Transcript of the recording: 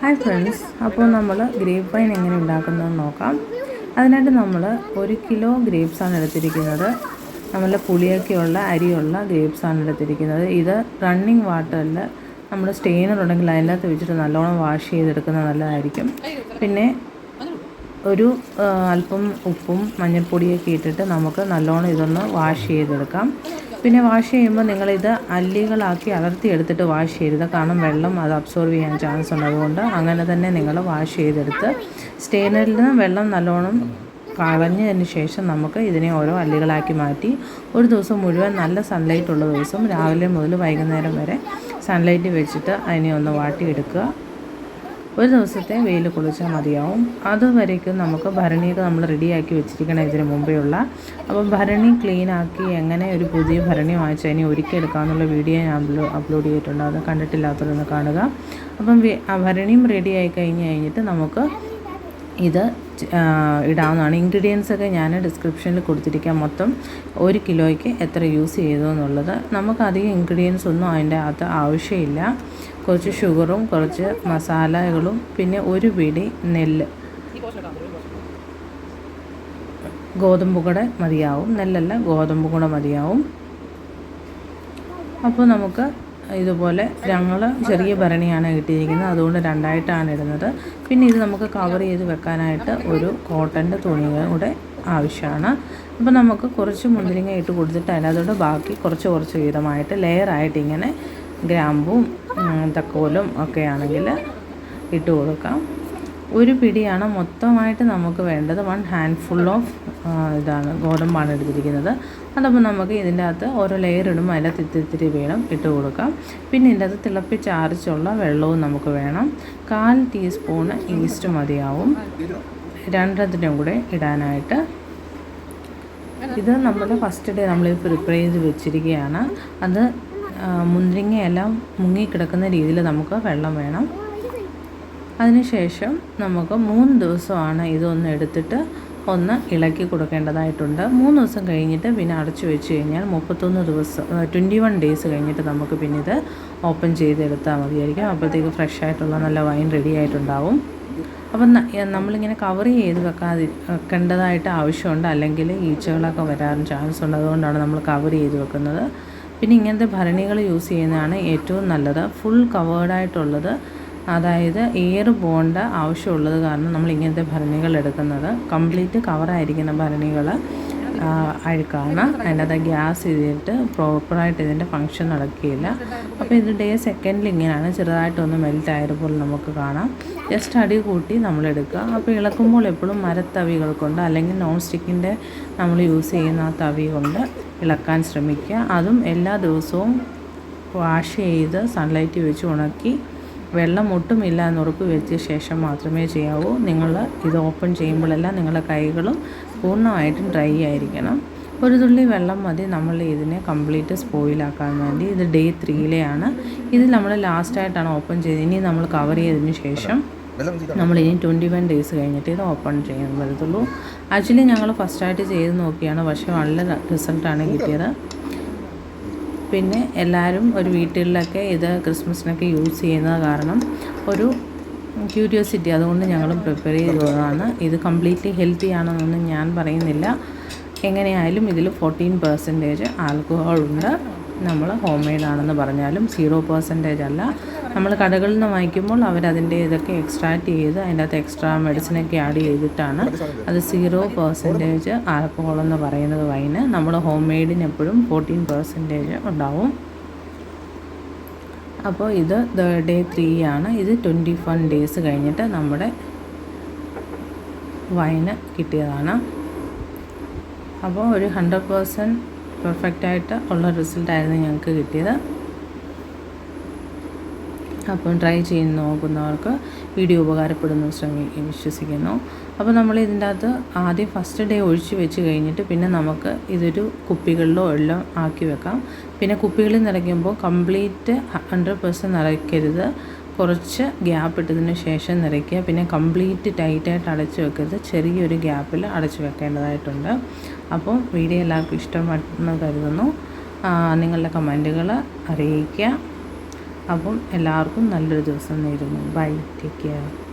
Hi friends, അപ്പോൾ നമ്മൾ grape wine എങ്ങനെ ഉണ്ടാക്കുന്നതെന്ന് നോക്കാം. അതിനായിട്ട് നമ്മൾ 1 കിലോ ഗ്രേപ്സാണ് എടുത്തിരിക്കുന്നത്. നല്ല പുളിയൊക്കെയുള്ള അരിയുള്ള ഗ്രേപ്സാണ് എടുത്തിരിക്കുന്നത്. ഇത് റണ്ണിങ് വാട്ടറിൽ നമ്മൾ സ്റ്റെയിനർ ഉണ്ടെങ്കിൽ അതിനകത്ത് വെച്ചിട്ട് നല്ലോണം വാഷ് ചെയ്തെടുക്കുന്നത് നല്ലതായിരിക്കും. പിന്നെ ഒരു അല്പം ഉപ്പും മഞ്ഞൾപ്പൊടിയൊക്കെ ഇട്ടിട്ട് നമുക്ക് നല്ലോണം ഇതൊന്ന് വാഷ് ചെയ്തെടുക്കാം. പിന്നെ വാഷ് ചെയ്യുമ്പോൾ നിങ്ങളിത് അല്ലികളാക്കി അടർത്തിയെടുത്തിട്ട് വാഷ് ചെയ്യരുത്, കാരണം വെള്ളം അത് അബ്സോർവ് ചെയ്യാൻ ചാൻസ് ഉണ്ട്. അതുകൊണ്ട് അങ്ങനെ തന്നെ നിങ്ങൾ വാഷ് ചെയ്തെടുത്ത് സ്റ്റെയിനറിൽ നിന്ന് വെള്ളം നല്ലോണം കളഞ്ഞതിന് ശേഷം നമുക്ക് ഇതിനെ ഓരോ അല്ലികളാക്കി മാറ്റി ഒരു ദിവസം മുഴുവൻ നല്ല സൺലൈറ്റ് ഉള്ള ദിവസം രാവിലെ മുതൽ വൈകുന്നേരം വരെ സൺലൈറ്റ് വെച്ചിട്ട് അതിനെ ഒന്ന് വാട്ടിയെടുക്കുക. ഒരു ദിവസത്തെ വെയിൽ കൊള്ളിച്ചാൽ മതിയാവും. അതുവരേക്കും നമുക്ക് ഭരണിയൊക്കെ നമ്മൾ റെഡിയാക്കി വെച്ചിരിക്കണം ഇതിന് മുമ്പേ ഉള്ള. അപ്പം ഭരണി ക്ലീനാക്കി എങ്ങനെ ഒരു പുതിയ ഭരണി വാങ്ങിച്ച് അതിനെ ഒരുക്കിയെടുക്കാമെന്നുള്ള വീഡിയോ ഞാൻ അപ്ലോഡ് ചെയ്തിട്ടുണ്ട്. അത് കണ്ടിട്ടില്ലാത്തവരൊന്ന് കാണുക. അപ്പം ഭരണിയും റെഡിയായി കഴിഞ്ഞിട്ട് നമുക്ക് ഇത് ഇടാവുന്നതാണ്. ഇൻഗ്രീഡിയൻസൊക്കെ ഞാൻ ഡിസ്ക്രിപ്ഷനിൽ കൊടുത്തിരിക്കാം. മൊത്തം 1 കിലോയ്ക്ക് എത്ര യൂസ് ചെയ്തു എന്നുള്ളത്. നമുക്കധികം ഇൻഗ്രീഡിയൻസ് ഒന്നും അതിൻ്റെ അകത്ത് ആവശ്യമില്ല. കുറച്ച് ഷുഗറും കുറച്ച് മസാലകളും പിന്നെ ഒരു പിടി നെല്ല്, ഗോതമ്പ് കൂടെ മതിയാവും. നെല്ലല്ല, ഗോതമ്പ് കൂടെ മതിയാവും. അപ്പോൾ നമുക്ക് ഇതുപോലെ ഞങ്ങൾ ചെറിയ ഭരണിയാണ് കിട്ടിയിരിക്കുന്നത്, അതുകൊണ്ട് 2ആയിട്ടാണ് ഇടുന്നത്. പിന്നെ ഇത് നമുക്ക് കവർ ചെയ്ത് വെക്കാനായിട്ട് ഒരു കോട്ടൻ്റെ തുണിയും കൂടെ ആവശ്യമാണ്. അപ്പോൾ നമുക്ക് കുറച്ച് മുന്തിരിങ്ങ ഇട്ട് കൊടുത്തിട്ട് അതിനകത്തോട്ട് ബാക്കി കുറച്ച് വീതമായിട്ട് ലെയറായിട്ട് ഇങ്ങനെ ഗ്രാമ്പും തക്കോലും ഒക്കെ ആണെങ്കിൽ ഇട്ട് കൊടുക്കാം. ഒരു പിടിയാണ് മൊത്തമായിട്ട് നമുക്ക് വേണ്ടത്. 1 ഹാൻഡ്ഫുൾ ഓഫ് ഇതാണ് ഗോതമ്പാണ് എടുത്തിരിക്കുന്നത്. അതപ്പോൾ നമുക്ക് ഇതിൻ്റെ അകത്ത് ഓരോ ലെയർ ഇടുമ്പോൾ അതിൻ്റെ ഇത്തിരി വേണം ഇട്ട് കൊടുക്കാം. പിന്നെ ഇതിൻ്റെ അകത്ത് തിളപ്പിച്ചാറിച്ചുള്ള വെള്ളവും നമുക്ക് വേണം. 1/4 ടീസ്പൂണ് ഈസ്റ്റ് മതിയാവും 2ത്തിനും കൂടെ ഇടാനായിട്ട്. ഇത് നമ്മൾ ഫസ്റ്റ് ഡേ നമ്മൾ പ്രിപ്പയർ ചെയ്ത് വെച്ചിരിക്കുകയാണ്. അത് മുന്തിരിങ്ങയെല്ലാം മുങ്ങിക്കിടക്കുന്ന രീതിയിൽ നമുക്ക് വെള്ളം വേണം. അതിനുശേഷം നമുക്ക് 3 ദിവസമാണ് ഇതൊന്ന് എടുത്തിട്ട് ഒന്ന് ഇളക്കി കൊടുക്കേണ്ടതായിട്ടുണ്ട്. 3 ദിവസം കഴിഞ്ഞിട്ട് പിന്നെ അടച്ചു വെച്ച് കഴിഞ്ഞാൽ 21 ഡേയ്സ് കഴിഞ്ഞിട്ട് നമുക്ക് പിന്നെ ഇത് ഓപ്പൺ ചെയ്തെടുത്താൽ മതിയായിരിക്കും. അപ്പോഴത്തേക്ക് ഫ്രഷ് ആയിട്ടുള്ള നല്ല വൈൻ റെഡി ആയിട്ടുണ്ടാവും. അപ്പം നമ്മളിങ്ങനെ കവർ ചെയ്ത് വെക്കേണ്ടതായിട്ട് ആവശ്യമുണ്ട്, അല്ലെങ്കിൽ ഈച്ചകളൊക്കെ വരാൻ ചാൻസ് ഉണ്ട്. അതുകൊണ്ടാണ് നമ്മൾ കവർ ചെയ്ത് വെക്കുന്നത്. പിന്നെ ഇങ്ങനത്തെ ഭരണികൾ യൂസ് ചെയ്യുന്നതാണ് ഏറ്റവും നല്ലത്. ഫുൾ കവേർഡായിട്ടുള്ളത്, അതായത് എയർ പോകേണ്ട ആവശ്യമുള്ളത് കാരണം നമ്മൾ ഇങ്ങനത്തെ ഭരണികൾ എടുക്കുന്നത്. കംപ്ലീറ്റ് കവറായിരിക്കുന്ന ഭരണികൾ അഴുക്കാണ്. അതിനകത്ത് ഗ്യാസ് ചെയ്തിട്ട് പ്രോപ്പറായിട്ട് ഇതിൻ്റെ ഫങ്ഷൻ നടക്കുകയില്ല. അപ്പോൾ ഇത് ഡേ സെക്കൻഡിൽ ഇങ്ങനെയാണ് ചെറുതായിട്ടൊന്ന് മെൽറ്റ് ആയതുപോലെ നമുക്ക് കാണാം. ജസ്റ്റ് അടി കൂട്ടി നമ്മളെടുക്കുക. അപ്പോൾ ഇളക്കുമ്പോൾ എപ്പോഴും മരത്തവികൾ കൊണ്ട് അല്ലെങ്കിൽ നോൺ സ്റ്റിക്കിൻ്റെ നമ്മൾ യൂസ് ചെയ്യുന്ന ആ തവി കൊണ്ട് ഇളക്കാൻ ശ്രമിക്കുക. അതും എല്ലാ ദിവസവും വാഷ് ചെയ്ത് സൺലൈറ്റ് വെച്ച് ഉണക്കി വെള്ളം ഒട്ടുമില്ല എന്ന് ഉറപ്പ് വെച്ച ശേഷം മാത്രമേ ചെയ്യാവൂ. നിങ്ങൾ ഇത് ഓപ്പൺ ചെയ്യുമ്പോഴെല്ലാം നിങ്ങളുടെ കൈകളും പൂർണ്ണമായിട്ടും ഡ്രൈ ആയിരിക്കണം. ഒരു തുള്ളി വെള്ളം മതി നമ്മൾ ഇതിനെ കംപ്ലീറ്റ് സ്പോയിലാക്കാൻ വേണ്ടി. ഇത് ഡേ 3ലെയാണ്. ഇത് നമ്മൾ ലാസ്റ്റായിട്ടാണ് ഓപ്പൺ ചെയ്തത്. ഇനി നമ്മൾ കവർ ചെയ്തതിന് ശേഷം നമ്മളിനി 21 ഡേയ്സ് കഴിഞ്ഞിട്ട് ഇത് ഓപ്പൺ ചെയ്യാൻ പറ്റത്തുള്ളൂ. ആക്ച്വലി ഞങ്ങൾ ഫസ്റ്റായിട്ട് ചെയ്ത് നോക്കിയാണ്, പക്ഷേ നല്ല റിസൾട്ടാണ് കിട്ടിയത്. പിന്നെ എല്ലാവരും ഒരു വീട്ടിലൊക്കെ ഇത് ക്രിസ്മസിനൊക്കെ യൂസ് ചെയ്യുന്നത് കാരണം ഒരു ക്യൂരിയോസിറ്റി, അതുകൊണ്ട് ഞങ്ങളും പ്രിപ്പയർ ചെയ്തതാണ്. ഇത് കംപ്ലീറ്റ്ലി ഹെൽത്തി ആണെന്നൊന്നും ഞാൻ പറയുന്നില്ല. എങ്ങനെയായാലും ഇതിൽ 14% ആൽക്കഹോൾ ഉണ്ട്. നമ്മൾ ഹോം മെയ്ഡ് ആണെന്ന് പറഞ്ഞാലും 0% അല്ല. നമ്മൾ കടകളിൽ നിന്ന് വാങ്ങിക്കുമ്പോൾ അവരതിൻ്റെ ഇതൊക്കെ എക്സ്ട്രാക്റ്റ് ചെയ്ത് അതിൻ്റെ അകത്ത് എക്സ്ട്രാ മെഡിസിനൊക്കെ ആഡ് ചെയ്തിട്ടാണ് അത് 0% ആൽക്കഹോൾ എന്ന് പറയുന്നത് വൈന്. നമ്മൾ ഹോം മെയ്ഡിന് എപ്പോഴും 14% ഉണ്ടാവും. അപ്പോൾ ഇത് ഡേ 3 ആണ്. ഇത് 21 ഡേയ്സ് കഴിഞ്ഞിട്ട് നമ്മുടെ വൈന് കിട്ടിയതാണ്. അപ്പോൾ ഒരു 100% പെർഫെക്റ്റായിട്ട് ഉള്ള റിസൾട്ടായിരുന്നു ഞങ്ങൾക്ക് കിട്ടിയത്. അപ്പം ട്രൈ ചെയ്ത് നോക്കുന്നവർക്ക് വീഡിയോ ഉപകാരപ്പെടുന്നു വിശ്വസിക്കുന്നു. അപ്പോൾ നമ്മൾ ഇതിൻ്റെ അകത്ത് ആദ്യം ഫസ്റ്റ് ഡേ ഒഴിച്ച് വെച്ച് കഴിഞ്ഞിട്ട് പിന്നെ നമുക്ക് ഇതൊരു കുപ്പികളിലോ എല്ലാം ആക്കി വെക്കാം. പിന്നെ കുപ്പികളിൽ നിറയ്ക്കുമ്പോൾ കംപ്ലീറ്റ് 100% നിറയ്ക്കരുത്. കുറച്ച് ഗ്യാപ്പ് ഇട്ടതിന് ശേഷം നിറയ്ക്കുക. പിന്നെ കംപ്ലീറ്റ് ടൈറ്റായിട്ട് അടച്ചു വെക്കരുത്, ചെറിയൊരു ഗ്യാപ്പിൽ അടച്ചു വെക്കേണ്ടതായിട്ടുണ്ട്. അപ്പോൾ വീഡിയോ എല്ലാവർക്കും ഇഷ്ടപ്പെട്ടെന്ന് കരുതുന്നു. നിങ്ങളുടെ കമൻറ്റുകൾ അറിയിക്കുക. അപ്പം എല്ലാവർക്കും നല്ലൊരു ദിവസം നേരുന്നു. Bye, take care.